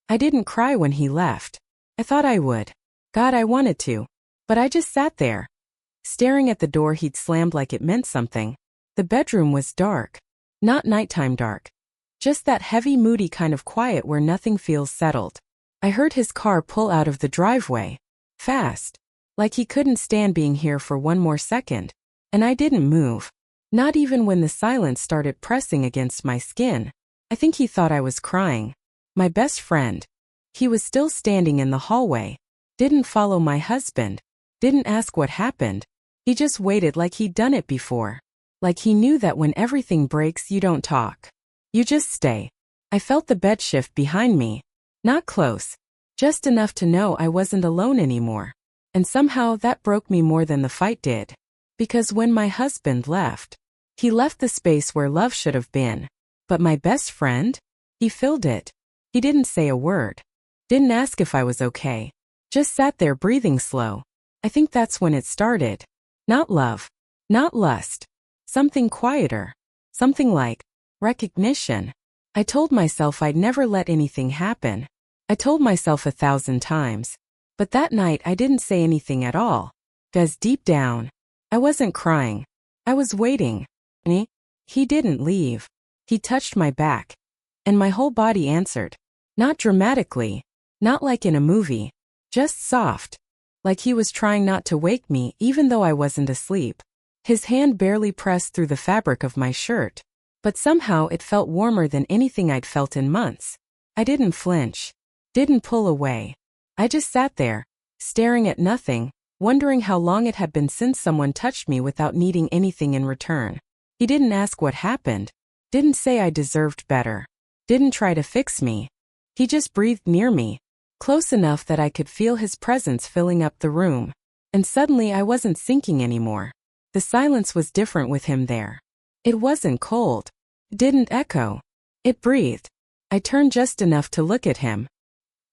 I didn't cry when he left. I thought I would. God, I wanted to. But I just sat there, staring at the door he'd slammed like it meant something. The bedroom was dark. Not nighttime dark. Just that heavy, moody kind of quiet where nothing feels settled. I heard his car pull out of the driveway. Fast. Like he couldn't stand being here for one more second. And I didn't move. Not even when the silence started pressing against my skin. I think he thought I was crying. My best friend. He was still standing in the hallway. Didn't follow my husband. Didn't ask what happened. He just waited like he'd done it before. Like he knew that when everything breaks you don't talk. You just stay. I felt the bed shift behind me. Not close. Just enough to know I wasn't alone anymore. And somehow that broke me more than the fight did. Because when my husband left, he left the space where love should have been. But my best friend? He filled it. He didn't say a word. Didn't ask if I was okay. Just sat there breathing slow. I think that's when it started. Not love. Not lust. Something quieter. Something like recognition. I told myself I'd never let anything happen. I told myself 1,000 times. But that night I didn't say anything at all. 'Cause deep down, I wasn't crying. I was waiting. And he didn't leave. He touched my back. And my whole body answered. Not dramatically. Not like in a movie. Just soft. Like he was trying not to wake me even though I wasn't asleep. His hand barely pressed through the fabric of my shirt. But somehow it felt warmer than anything I'd felt in months. I didn't flinch. Didn't pull away. I just sat there, staring at nothing, wondering how long it had been since someone touched me without needing anything in return. He didn't ask what happened. Didn't say I deserved better. Didn't try to fix me. He just breathed near me, close enough that I could feel his presence filling up the room. And suddenly I wasn't sinking anymore. The silence was different with him there. It wasn't cold. It didn't echo. It breathed. I turned just enough to look at him.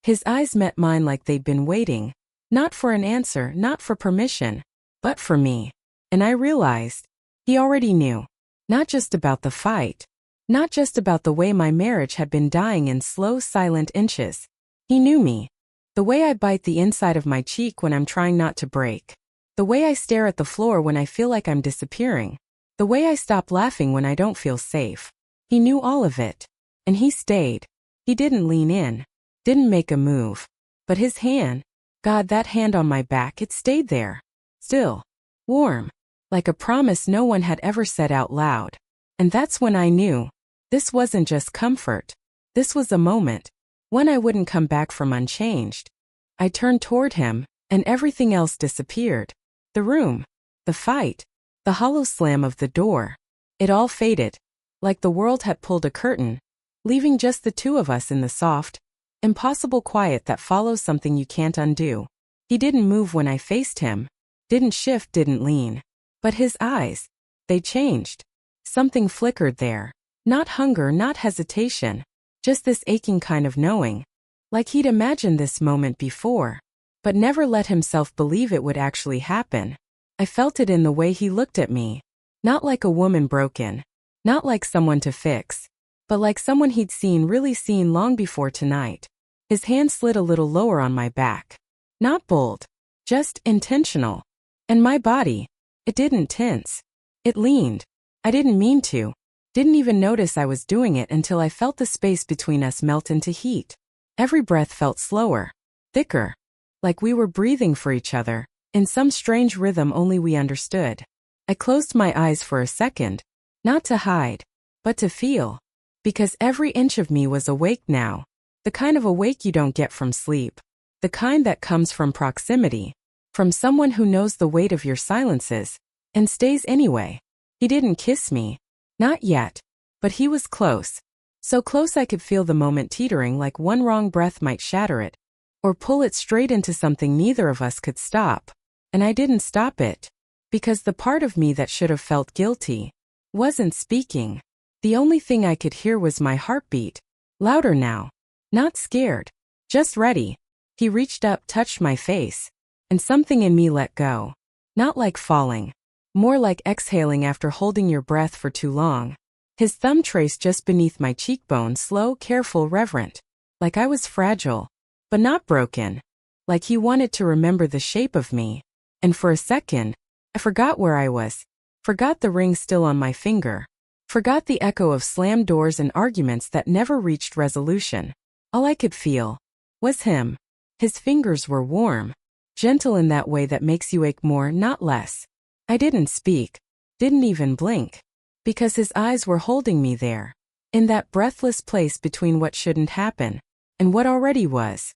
His eyes met mine like they'd been waiting. Not for an answer, not for permission, but for me. And I realized he already knew. Not just about the fight. Not just about the way my marriage had been dying in slow, silent inches. He knew me. The way I bite the inside of my cheek when I'm trying not to break. The way I stare at the floor when I feel like I'm disappearing. The way I stop laughing when I don't feel safe. He knew all of it. And he stayed. He didn't lean in. Didn't make a move. But his hand, God, that hand on my back, it stayed there. Still. Warm. Like a promise no one had ever said out loud. And that's when I knew. This wasn't just comfort. This was a moment. One I wouldn't come back from unchanged. I turned toward him, and everything else disappeared. The room. The fight. The hollow slam of the door. It all faded. Like the world had pulled a curtain, leaving just the two of us in the soft, impossible quiet that follows something you can't undo. He didn't move when I faced him. Didn't shift, didn't lean. But his eyes. They changed. Something flickered there. Not hunger, not hesitation. Just this aching kind of knowing. Like he'd imagined this moment before. But never let himself believe it would actually happen. I felt it in the way he looked at me. Not like a woman broken. Not like someone to fix. But like someone he'd really seen long before tonight. His hand slid a little lower on my back. Not bold. Just intentional. And my body. It didn't tense. It leaned. I didn't mean to. Didn't even notice I was doing it until I felt the space between us melt into heat. Every breath felt slower. Thicker. Like we were breathing for each other. In some strange rhythm only we understood. I closed my eyes for a second. Not to hide. But to feel. Because every inch of me was awake now. The kind of awake you don't get from sleep. The kind that comes from proximity. From someone who knows the weight of your silences. And stays anyway. He didn't kiss me. Not yet. But he was close. So close I could feel the moment teetering like one wrong breath might shatter it. Or pull it straight into something neither of us could stop. And I didn't stop it. Because the part of me that should have felt guilty wasn't speaking. The only thing I could hear was my heartbeat. Louder now. Not scared. Just ready. He reached up, touched my face. And something in me let go. Not like falling. More like exhaling after holding your breath for too long. His thumb traced just beneath my cheekbone, slow, careful, reverent. like I was fragile, but not broken, like he wanted to remember the shape of me. And for a second, I forgot where I was, forgot the ring still on my finger, forgot the echo of slammed doors and arguments that never reached resolution. All I could feel was him. His fingers were warm, gentle in that way that makes you ache more, not less. I didn't speak, didn't even blink, because his eyes were holding me there, in that breathless place between what shouldn't happen and what already was.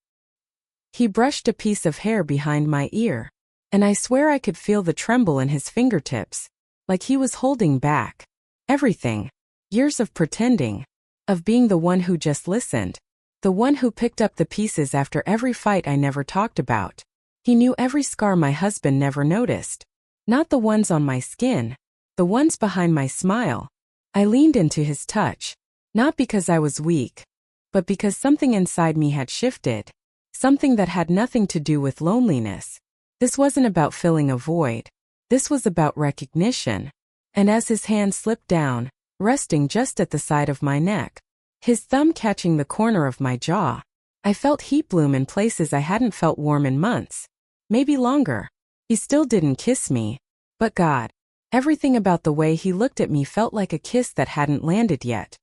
He brushed a piece of hair behind my ear, and I swear I could feel the tremble in his fingertips, like he was holding back everything. Years of pretending, of being the one who just listened, the one who picked up the pieces after every fight I never talked about. He knew every scar my husband never noticed, not the ones on my skin, the ones behind my smile. I leaned into his touch, not because I was weak, but because something inside me had shifted, something that had nothing to do with loneliness. This wasn't about filling a void. This was about recognition. And as his hand slipped down, resting just at the side of my neck, his thumb catching the corner of my jaw, I felt heat bloom in places I hadn't felt warm in months, maybe longer. He still didn't kiss me, but God, everything about the way he looked at me felt like a kiss that hadn't landed yet.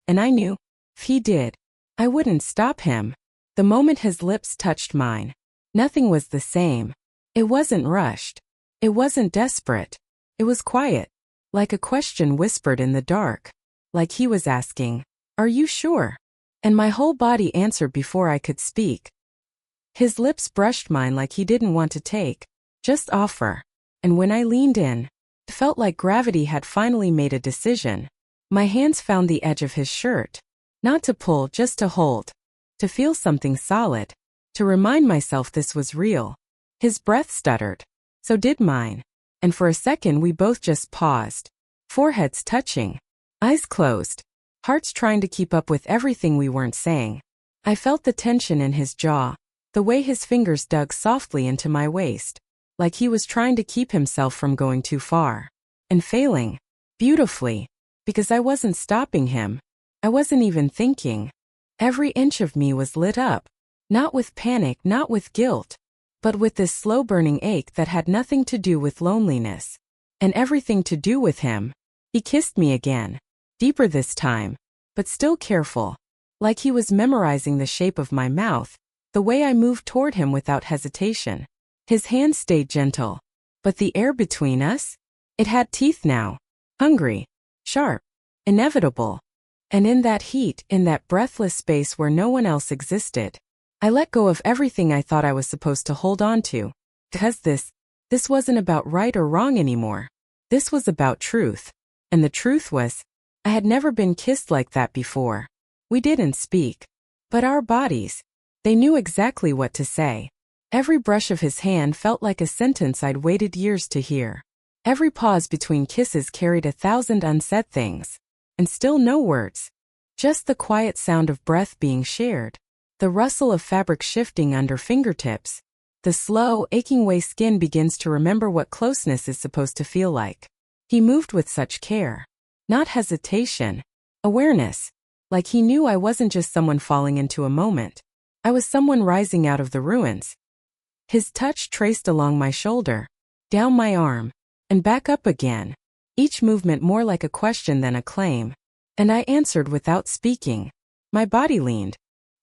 And I knew, if he did, I wouldn't stop him. The moment his lips touched mine, nothing was the same. It wasn't rushed. It wasn't desperate. It was quiet, like a question whispered in the dark, like he was asking, "Are you sure?" And my whole body answered before I could speak. His lips brushed mine like he didn't want to take, just offer. And when I leaned in, it felt like gravity had finally made a decision. My hands found the edge of his shirt, not to pull, just to hold, to feel something solid, to remind myself this was real. His breath stuttered, so did mine, and for a second we both just paused, foreheads touching, eyes closed, hearts trying to keep up with everything we weren't saying. I felt the tension in his jaw, the way his fingers dug softly into my waist, like he was trying to keep himself from going too far, and failing, beautifully, because I wasn't stopping him. I wasn't even thinking. Every inch of me was lit up, not with panic, not with guilt, but with this slow-burning ache that had nothing to do with loneliness, and everything to do with him. He kissed me again, deeper this time, but still careful, like he was memorizing the shape of my mouth, the way I moved toward him without hesitation. His hand stayed gentle, but the air between us? It had teeth now, hungry, sharp, inevitable. And in that heat, in that breathless space where no one else existed, I let go of everything I thought I was supposed to hold on to, because this wasn't about right or wrong anymore. This was about truth. And the truth was, I had never been kissed like that before. We didn't speak, but our bodies, they knew exactly what to say. Every brush of his hand felt like a sentence I'd waited years to hear. Every pause between kisses carried 1,000 unsaid things, and still no words. Just the quiet sound of breath being shared, the rustle of fabric shifting under fingertips, the slow, aching way skin begins to remember what closeness is supposed to feel like. He moved with such care, not hesitation, awareness, like he knew I wasn't just someone falling into a moment. I was someone rising out of the ruins. His touch traced along my shoulder, down my arm, and back up again, each movement more like a question than a claim. And I answered without speaking. My body leaned.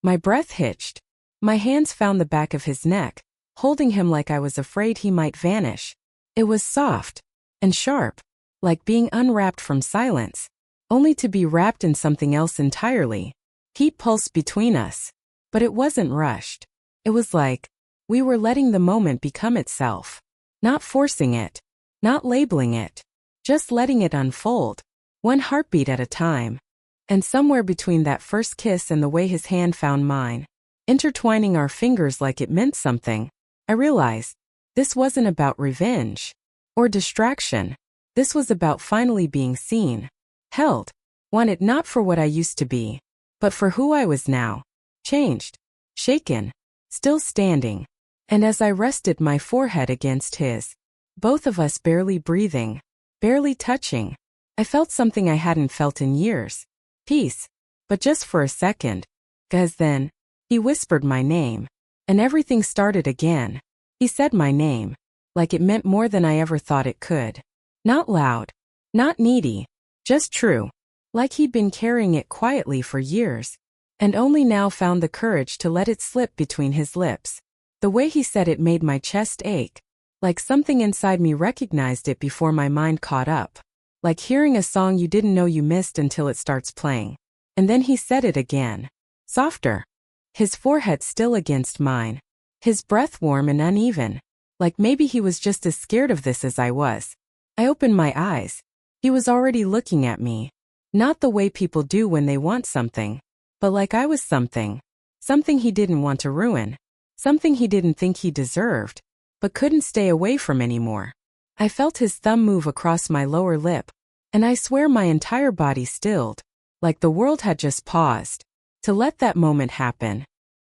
My breath hitched. My hands found the back of his neck, holding him like I was afraid he might vanish. It was soft and sharp, like being unwrapped from silence, only to be wrapped in something else entirely. Heat pulsed between us, but it wasn't rushed. It was like we were letting the moment become itself, not forcing it, not labeling it, just letting it unfold, one heartbeat at a time. And somewhere between that first kiss and the way his hand found mine, intertwining our fingers like it meant something, I realized this wasn't about revenge or distraction. This was about finally being seen, held, wanted, not for what I used to be, but for who I was now, changed, shaken, still standing. And as I rested my forehead against his, both of us barely breathing, barely touching, I felt something I hadn't felt in years. Peace. But just for a second. 'Cause then, He whispered my name. And everything started again. He said my name. Like it meant more than I ever thought it could. Not loud. Not needy. Just true. Like he'd been carrying it quietly for years. And only now found the courage to let it slip between his lips. The way he said it made my chest ache. Like something inside me recognized it before my mind caught up. Like hearing a song you didn't know you missed until it starts playing. And then he said it again. Softer. His forehead still against mine. His breath warm and uneven. Like maybe he was just as scared of this as I was. I opened my eyes. He was already looking at me. Not the way people do when they want something. But like I was something. Something he didn't want to ruin. Something he didn't think he deserved. But couldn't stay away from anymore. I felt his thumb move across my lower lip. And I swear my entire body stilled. Like the world had just paused. To let that moment happen.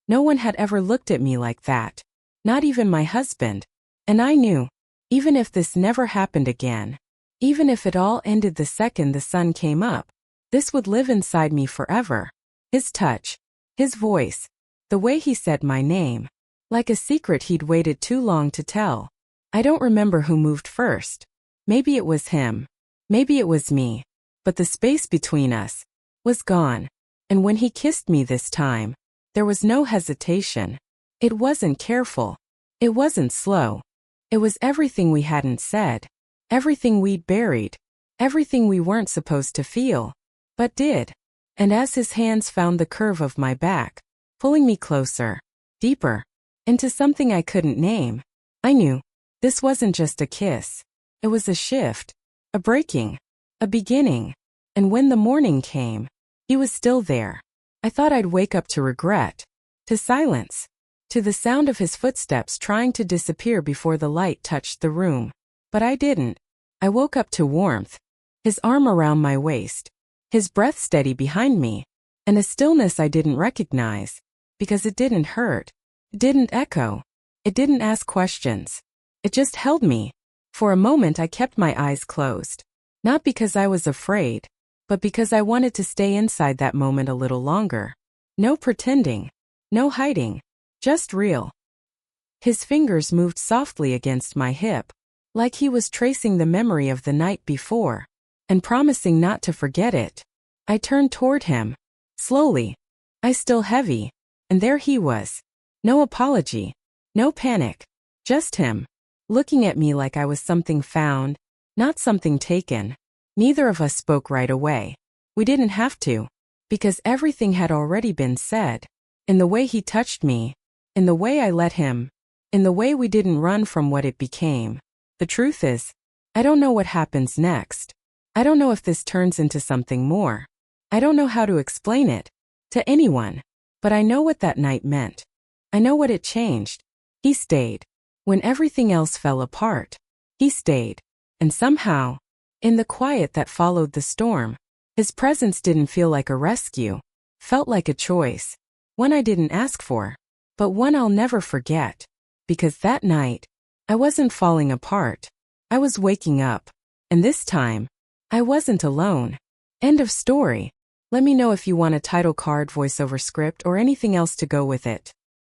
No one had ever looked at me like that. Not even my husband. And I knew. Even if this never happened again. Even if it all ended the second the sun came up. This would live inside me forever. His touch. His voice. The way he said my name. Like a secret he'd waited too long to tell. I don't remember who moved first. Maybe it was him. Maybe it was me. But the space between us was gone. And when he kissed me this time, there was no hesitation. It wasn't careful. It wasn't slow. It was everything we hadn't said. Everything we'd buried. Everything we weren't supposed to feel. But did. And as his hands found the curve of my back, pulling me closer, deeper, into something I couldn't name, I knew. This wasn't just a kiss. It was a shift. A breaking. A beginning. And when the morning came, he was still there. I thought I'd wake up to regret. To silence. To the sound of his footsteps trying to disappear before the light touched the room. But I didn't. I woke up to warmth. His arm around my waist. His breath steady behind me. And a stillness I didn't recognize. Because it didn't hurt. It didn't echo. It didn't ask questions. It just held me. For a moment I kept my eyes closed. Not because I was afraid, but because I wanted to stay inside that moment a little longer. No pretending. No hiding. Just real. His fingers moved softly against my hip, like he was tracing the memory of the night before, and promising not to forget it. I turned toward him. Slowly. I still heavy. And there he was. No apology. No panic. Just him. Looking at me like I was something found, not something taken. Neither of us spoke right away. We didn't have to. Because everything had already been said. In the way he touched me. In the way I let him. In the way we didn't run from what it became. The truth is, I don't know what happens next. I don't know if this turns into something more. I don't know how to explain it. To anyone. But I know what that night meant. I know what it changed. He stayed. When everything else fell apart. He stayed. And somehow, in the quiet that followed the storm, his presence didn't feel like a rescue. Felt like a choice. One I didn't ask for. But one I'll never forget. Because that night, I wasn't falling apart. I was waking up. And this time, I wasn't alone. End of story. Let me know if you want a title card, voiceover script, or anything else to go with it.